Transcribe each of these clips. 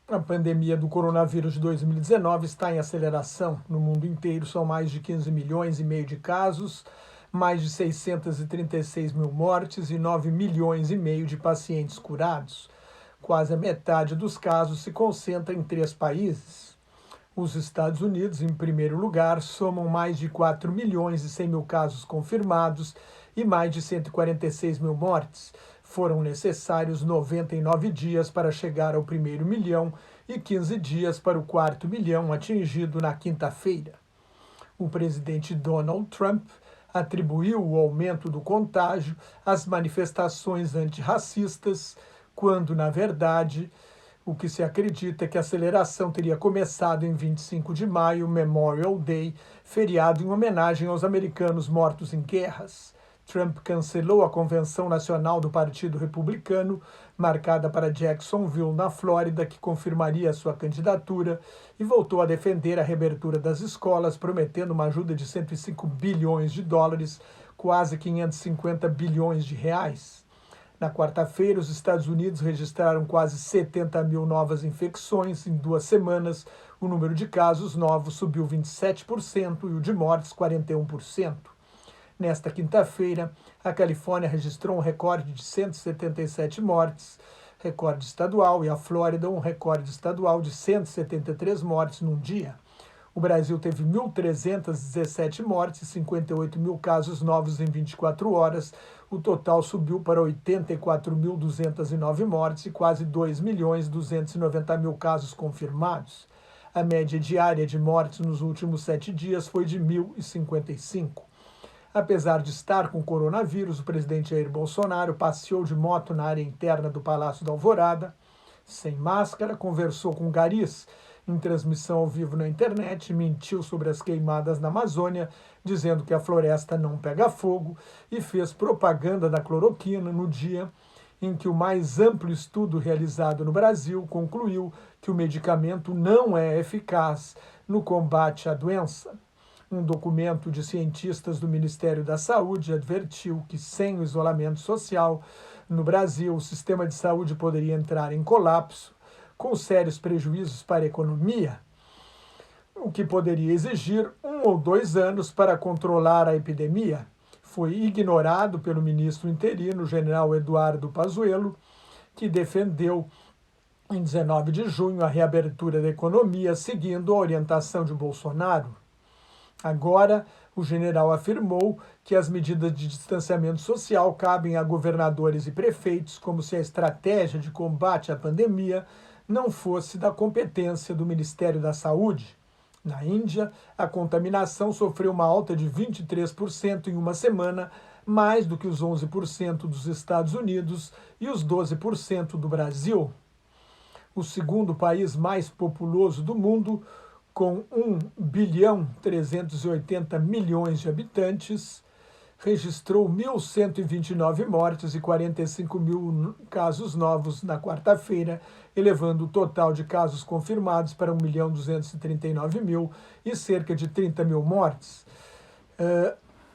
A pandemia do coronavírus de 2019 está em aceleração. No mundo inteiro, são mais de 15 milhões e meio de casos, mais de 636 mil mortes e 9 milhões e meio de pacientes curados. Quase a metade dos casos se concentra em 3 países. Os Estados Unidos, em primeiro lugar, somam mais de 4 milhões e 100 mil casos confirmados e mais de 146 mil mortes. Foram necessários 99 dias para chegar ao primeiro milhão e 15 dias para o quarto milhão, atingido na quinta-feira. O presidente Donald Trump atribuiu o aumento do contágio às manifestações antirracistas, quando, na verdade, o que se acredita é que a aceleração teria começado em 25 de maio, Memorial Day, feriado em homenagem aos americanos mortos em guerras. Trump cancelou a Convenção Nacional do Partido Republicano, marcada para Jacksonville, na Flórida, que confirmaria sua candidatura, e voltou a defender a reabertura das escolas, prometendo uma ajuda de 105 bilhões de dólares, quase 550 bilhões de reais. Na quarta-feira, os Estados Unidos registraram quase 70 mil novas infecções em 2 semanas. O número de casos novos subiu 27% e o de mortes 41%. Nesta quinta-feira, a Califórnia registrou um recorde de 177 mortes, recorde estadual, e a Flórida um recorde estadual de 173 mortes num dia. O Brasil teve 1.317 mortes e 58 mil casos novos em 24 horas. O total subiu para 84.209 mortes e quase 2.290.000 casos confirmados. A média diária de mortes nos últimos 7 dias foi de 1.055. Apesar de estar com coronavírus, o presidente Jair Bolsonaro passeou de moto na área interna do Palácio da Alvorada, sem máscara, conversou com garis em transmissão ao vivo na internet, mentiu sobre as queimadas na Amazônia, dizendo que a floresta não pega fogo, e fez propaganda da cloroquina no dia em que o mais amplo estudo realizado no Brasil concluiu que o medicamento não é eficaz no combate à doença. Um documento de cientistas do Ministério da Saúde advertiu que, sem o isolamento social, no Brasil, o sistema de saúde poderia entrar em colapso, com sérios prejuízos para a economia, o que poderia exigir 1 ou 2 anos para controlar a epidemia. Foi ignorado pelo ministro interino, general Eduardo Pazuello, que defendeu em 19 de junho a reabertura da economia, seguindo a orientação de Bolsonaro. Agora, o general afirmou que as medidas de distanciamento social cabem a governadores e prefeitos, como se a estratégia de combate à pandemia não fosse da competência do Ministério da Saúde. Na Índia, a contaminação sofreu uma alta de 23% em uma semana, mais do que os 11% dos Estados Unidos e os 12% do Brasil. O segundo país mais populoso do mundo, com 1.380 bilhões de habitantes, registrou 1.129 mortes e 45 mil casos novos na quarta-feira, elevando o total de casos confirmados para 1.239.000 e cerca de 30 mil mortes.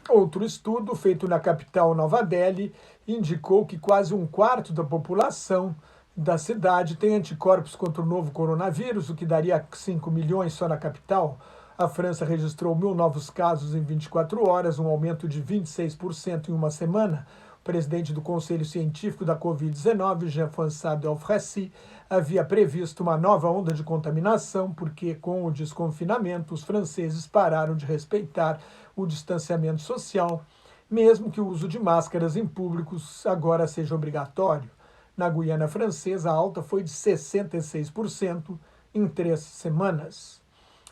Outro estudo, feito na capital Nova Delhi, indicou que quase um quarto da população da cidade tem anticorpos contra o novo coronavírus, o que daria 5 milhões só na capital. A França registrou 1.000 novos casos em 24 horas, um aumento de 26% em uma semana. O presidente do Conselho Científico da Covid-19, Jean-François Delfraissy, havia previsto uma nova onda de contaminação, porque, com o desconfinamento, os franceses pararam de respeitar o distanciamento social, mesmo que o uso de máscaras em públicos agora seja obrigatório. Na Guiana Francesa, a alta foi de 66% em 3 semanas.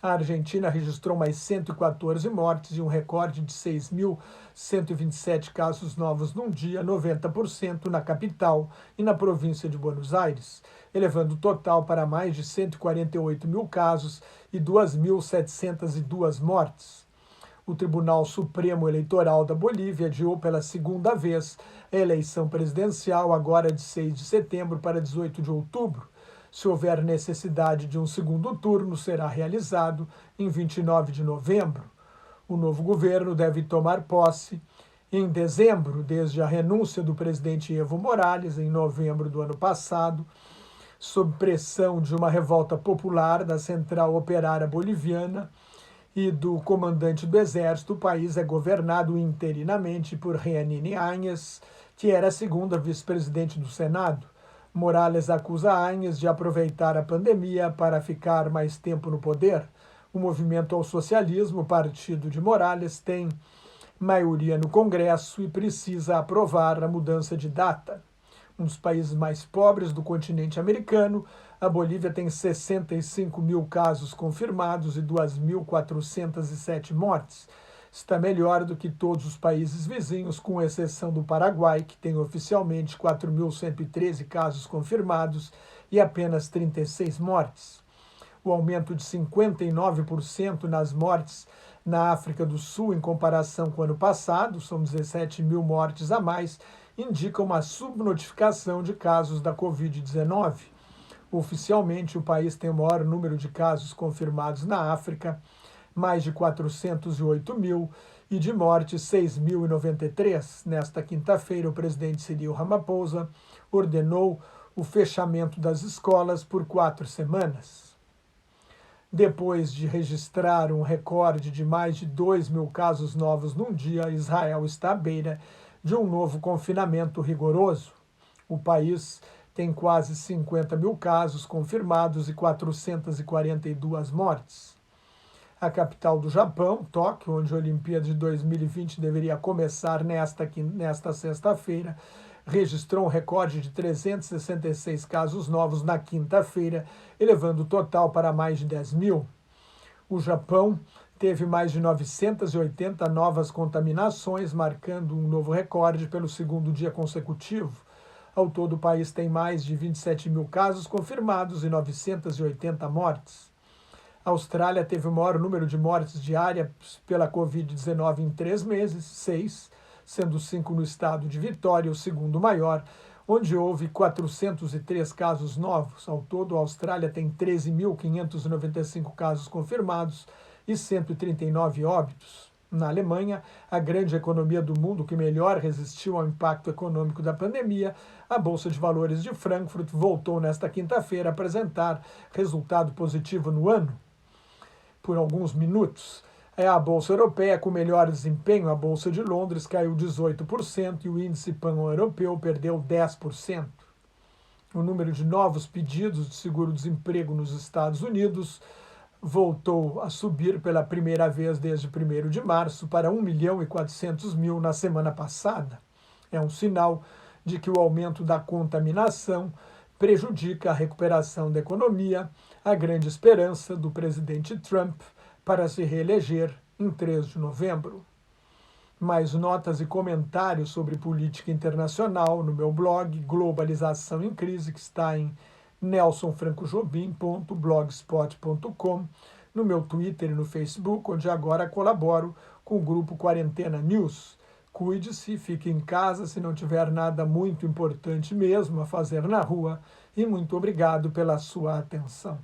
A Argentina registrou mais 114 mortes e um recorde de 6.127 casos novos num dia, 90% na capital e na província de Buenos Aires, elevando o total para mais de 148 mil casos e 2.702 mortes. O Tribunal Supremo Eleitoral da Bolívia adiou pela segunda vez a eleição presidencial, agora de 6 de setembro para 18 de outubro. Se houver necessidade de um segundo turno, será realizado em 29 de novembro. O novo governo deve tomar posse em dezembro, desde a renúncia do presidente Evo Morales, em novembro do ano passado. sob pressão de uma revolta popular da Central Operária Boliviana e do comandante do exército. O país é governado interinamente por Jeanine Áñez, que era a segunda vice-presidente do Senado. Morales acusa Áñez de aproveitar a pandemia para ficar mais tempo no poder. O Movimento ao Socialismo, partido de Morales, tem maioria no Congresso e precisa aprovar a mudança de data. Um dos países mais pobres do continente americano, a Bolívia tem 65 mil casos confirmados e 2.407 mortes. Está melhor do que todos os países vizinhos, com exceção do Paraguai, que tem oficialmente 4.113 casos confirmados e apenas 36 mortes. O aumento de 59% nas mortes na África do Sul em comparação com o ano passado, são 17 mil mortes a mais, indica uma subnotificação de casos da Covid-19. Oficialmente, o país tem o maior número de casos confirmados na África, mais de 408 mil, e de mortes 6.093. Nesta quinta-feira, o presidente Cyril Ramaphosa ordenou o fechamento das escolas por 4 semanas. Depois de registrar um recorde de mais de 2.000 casos novos num dia, Israel está à beira de um novo confinamento rigoroso. O país tem quase 50 mil casos confirmados e 442 mortes. A capital do Japão, Tóquio, onde a Olimpíada de 2020 deveria começar nesta sexta-feira, registrou um recorde de 366 casos novos na quinta-feira, elevando o total para mais de 10 mil. O Japão teve mais de 980 novas contaminações, marcando um novo recorde pelo segundo dia consecutivo. Ao todo, o país tem mais de 27 mil casos confirmados e 980 mortes. A Austrália teve o maior número de mortes diárias pela Covid-19 em 3 meses, 6, sendo 5 no estado de Vitória, o segundo maior, onde houve 403 casos novos. Ao todo, a Austrália tem 13.595 casos confirmados e 139 óbitos. Na Alemanha, a grande economia do mundo que melhor resistiu ao impacto econômico da pandemia, a Bolsa de Valores de Frankfurt voltou nesta quinta-feira a apresentar resultado positivo no ano. Por alguns minutos, a Bolsa Europeia com melhor desempenho. A Bolsa de Londres caiu 18% e o índice pan-europeu perdeu 10%. O número de novos pedidos de seguro-desemprego nos Estados Unidos voltou a subir pela primeira vez desde 1º de março para 1.400.000 na semana passada. É um sinal de que o aumento da contaminação prejudica a recuperação da economia, a grande esperança do presidente Trump para se reeleger em 3 de novembro. Mais notas e comentários sobre política internacional no meu blog Globalização em Crise, que está em nelsonfrancojobim.blogspot.com, no meu Twitter e no Facebook, onde agora colaboro com o grupo Quarentena News. Cuide-se, fique em casa se não tiver nada muito importante mesmo a fazer na rua, e muito obrigado pela sua atenção.